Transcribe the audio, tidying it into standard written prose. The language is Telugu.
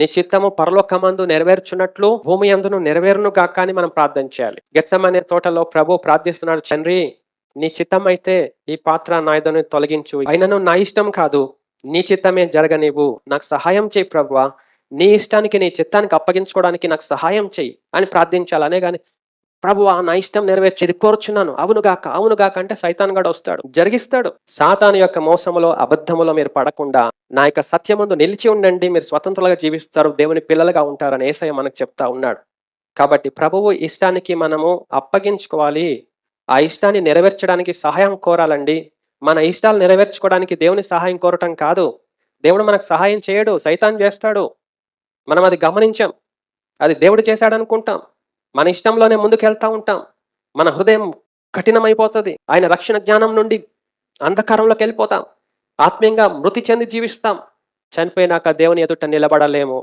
నీ చిత్తము పరలోకమందు నెరవేర్చున్నట్లు భూమి యందును నెరవేరును గాక అని మనం ప్రార్థన చేయాలి. గెత్సెమనే తోటలో ప్రభు ప్రార్థిస్తున్నాడు, తండ్రి నీ చిత్తం అయితే ఈ పాత్ర నా యొద్ద నుండి తొలగించు. అయినను నా ఇష్టం కాదు, నీ చిత్తమే జరగనివ్వు. నాకు సహాయం చేయి ప్రభువా. నీ ఇష్టానికి నీ చిత్తానికి అప్పగించుకోవడానికి నాకు సహాయం చెయ్యి అని ప్రార్థించాలి. అనే గాని ప్రభువా నా ఇష్టం నెరవేర్చేది కోరుచున్నాను, అవును గాక అంటే సైతాన్ గడు వస్తాడు, జరిగిస్తాడు. సాతాను యొక్క మోసములో అబద్ధములో మీరు పడకుండా నా యొక్క సత్యమందు నిలిచి ఉండండి, మీరు స్వతంత్రులుగా జీవిస్తారు, దేవుని పిల్లలుగా ఉంటారని యేసయ్య మనకు చెప్తా ఉన్నాడు. కాబట్టి ప్రభువు ఇష్టానికి మనము అప్పగించుకోవాలి. ఆ ఇష్టాన్ని నెరవేర్చడానికి సహాయం కోరాలండి. మన ఇష్టాలు నెరవేర్చుకోవడానికి దేవుని సహాయం కోరటం కాదు. దేవుడు మనకు సహాయం చేయడు, సైతాన్ చేస్తాడు. మనం అది గమనించాం. అది దేవుడు చేశాడనుకుంటాం. మన ఇష్టంలోనే ముందుకెళ్తా ఉంటాం. మన హృదయం కఠినమైపోతది. ఆయన రక్షణ జ్ఞానం నుండి అంధకారంలోకి వెళ్ళిపోతాం. ఆత్మీయంగా మృతి చెంది జీవిస్తాం. చనిపోయినాక దేవుని ఎదుట నిలబడలేము.